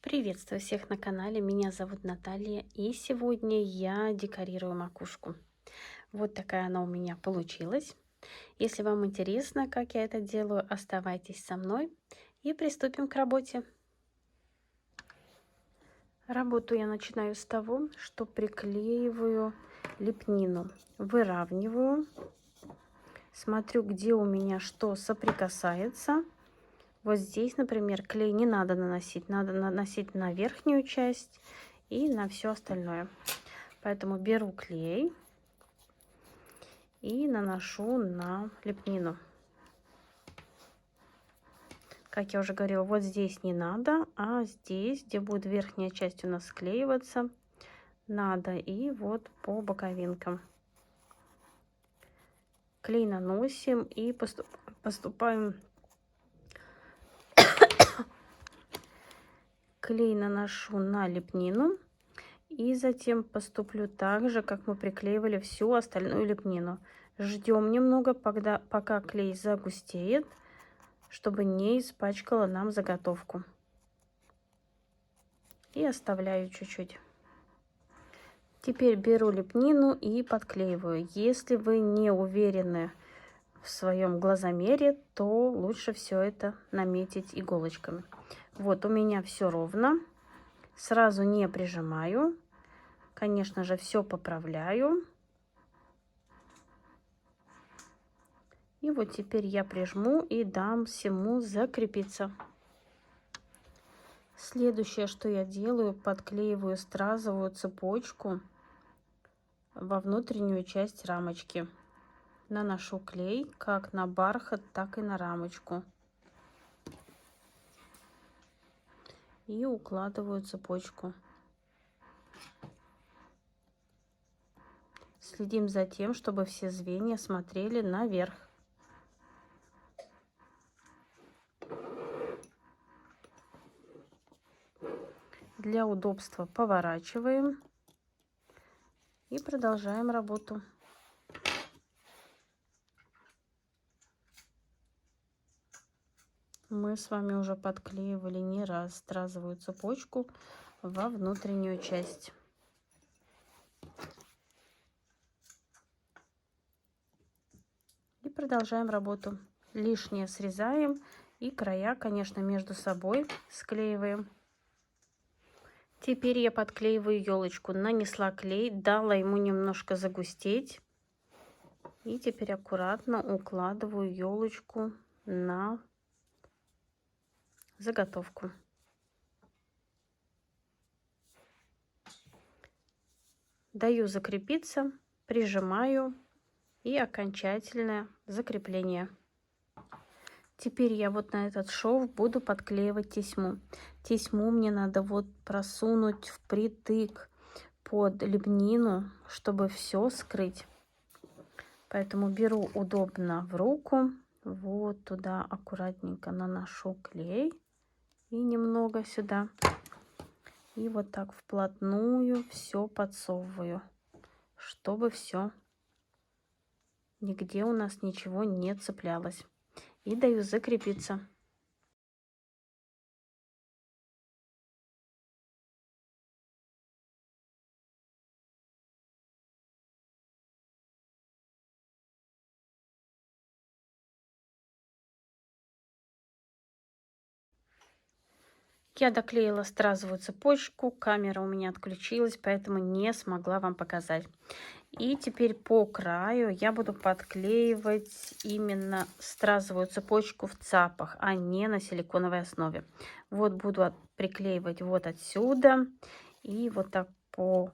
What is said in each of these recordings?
Приветствую всех на канале, меня зовут Наталья, и сегодня я декорирую макушку. Вот такая она у меня получилась. Если вам интересно, как я это делаю, оставайтесь со мной и приступим к работе. Работу я начинаю с того, что приклеиваю лепнину, выравниваю, смотрю, где у меня что соприкасается. Вот здесь, например, клей не надо надо наносить на верхнюю часть и на все остальное. Поэтому беру клей и наношу на лепнину. Как я уже говорила, вот здесь не надо, а здесь, где будет верхняя часть у нас склеиваться, надо. И вот по боковинкам. Клей наносим и поступаем. Клей наношу на лепнину. И затем поступлю так же, как мы приклеивали всю остальную лепнину. Ждем немного, пока клей загустеет, чтобы не испачкала нам заготовку. И оставляю чуть-чуть. Теперь беру лепнину и подклеиваю. Если вы не уверены в своем глазомере, то лучше все это наметить иголочками. Вот у меня все ровно. Сразу не прижимаю. Конечно же, все поправляю. И вот теперь я прижму и дам всему закрепиться. Следующее, что я делаю, подклеиваю стразовую цепочку во внутреннюю часть рамочки. Наношу клей как на бархат, так и на рамочку. И укладываю цепочку. Следим за тем, чтобы все звенья смотрели наверх. Для удобства поворачиваем и продолжаем работу. Мы с вами уже подклеивали не раз стразовую цепочку во внутреннюю часть. И продолжаем работу. Лишнее срезаем и края, конечно, между собой склеиваем. Теперь я подклеиваю елочку. Нанесла клей, дала ему немножко загустеть. И теперь аккуратно укладываю елочку на заготовку. Даю закрепиться, прижимаю и окончательное закрепление. Теперь я вот на этот шов буду подклеивать тесьму. Тесьму мне надо вот просунуть впритык под лепнину, чтобы все скрыть. Поэтому беру удобно в руку, вот туда аккуратненько наношу клей и немного сюда. И вот так вплотную все подсовываю, чтобы все, нигде у нас ничего не цеплялось. И даю закрепиться. Я доклеила стразовую цепочку, камера у меня отключилась, поэтому не смогла вам показать. И теперь по краю я буду подклеивать именно стразовую цепочку в цапах, а не на силиконовой основе. Вот буду приклеивать вот отсюда и вот так по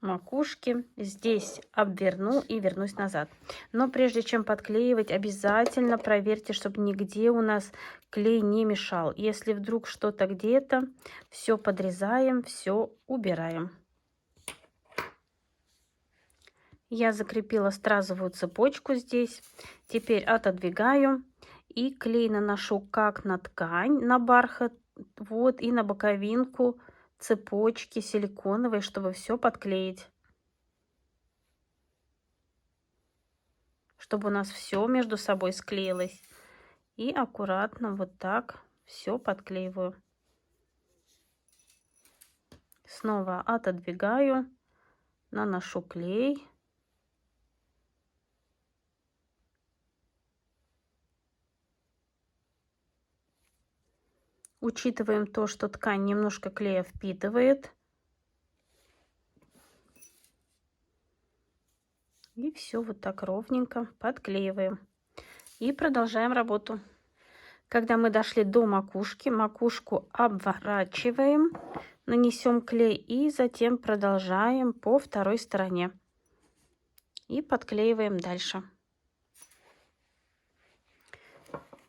макушке. Здесь обверну и вернусь назад. Но прежде чем подклеивать, обязательно проверьте, чтобы нигде у нас клей не мешал. Если вдруг что-то где-то, все подрезаем, все убираем. Я закрепила стразовую цепочку здесь. Теперь отодвигаю и клей наношу как на ткань, на бархат, вот, и на боковинку цепочки силиконовой, чтобы все подклеить. Чтобы у нас все между собой склеилось. И аккуратно вот так все подклеиваю. Снова отодвигаю, наношу клей. Учитываем то, что ткань немножко клея впитывает. И все вот так ровненько подклеиваем. И продолжаем работу. Когда мы дошли до макушки, макушку обворачиваем, нанесем клей и затем продолжаем по второй стороне. И подклеиваем дальше.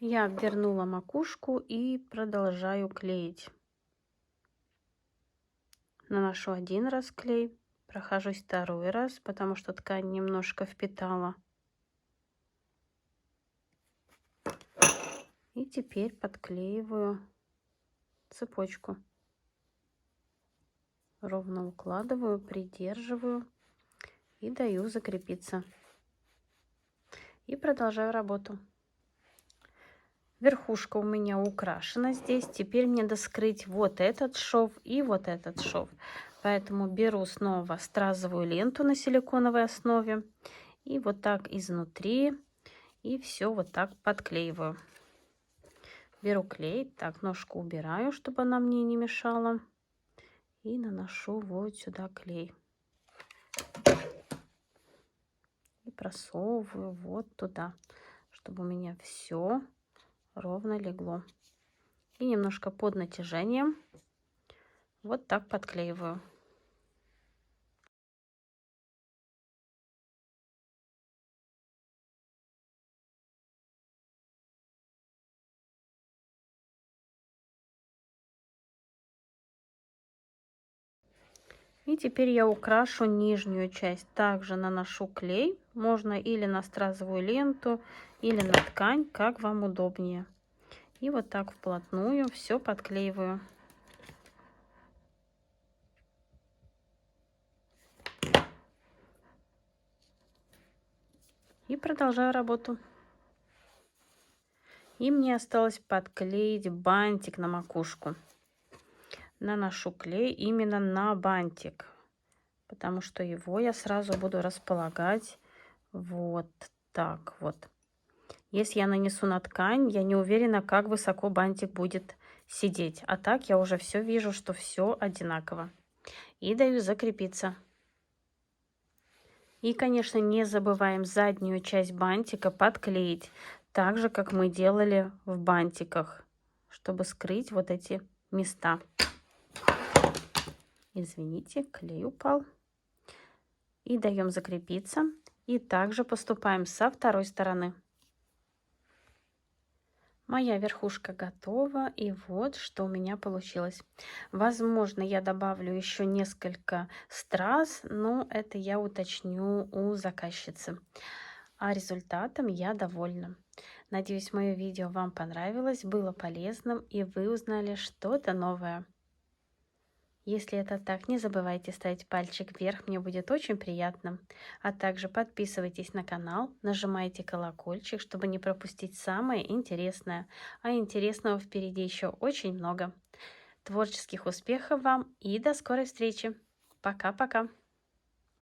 Я обвернула макушку и продолжаю клеить. Наношу один раз клей, прохожусь второй раз, потому что ткань немножко впитала. И теперь подклеиваю цепочку. Ровно укладываю, придерживаю и даю закрепиться. И продолжаю работу. Верхушка у меня украшена здесь. Теперь мне доскрыть вот этот шов и вот этот шов. Поэтому беру снова стразовую ленту на силиконовой основе. И вот так изнутри. И все вот так подклеиваю. Беру клей. Так, ножку убираю, чтобы она мне не мешала. И наношу вот сюда клей. И просовываю вот туда, чтобы у меня все ровно легло. И немножко под натяжением вот так подклеиваю. И теперь я украшу нижнюю часть. Также наношу клей. Можно или на стразовую ленту, или на ткань, как вам удобнее. И вот так вплотную все подклеиваю. И продолжаю работу. И мне осталось подклеить бантик на макушку. Наношу клей именно на бантик, потому что его я сразу буду располагать вот так вот. Если я нанесу на ткань, я не уверена, как высоко бантик будет сидеть. А так я уже все вижу, что все одинаково. И даю закрепиться. И, конечно, не забываем заднюю часть бантика подклеить, так же, как мы делали в бантиках, чтобы скрыть вот эти места. Извините, клей упал. И даем закрепиться. И также поступаем со второй стороны. Моя верхушка готова, и вот что у меня получилось. Возможно, я добавлю еще несколько страз, но это я уточню у заказчицы. А результатом я довольна. Надеюсь, мое видео вам понравилось, было полезным, и вы узнали что-то новое. Если это так, не забывайте ставить пальчик вверх, мне будет очень приятно. А также подписывайтесь на канал, нажимайте колокольчик, чтобы не пропустить самое интересное. А интересного впереди еще очень много. Творческих успехов вам и до скорой встречи. Пока-пока.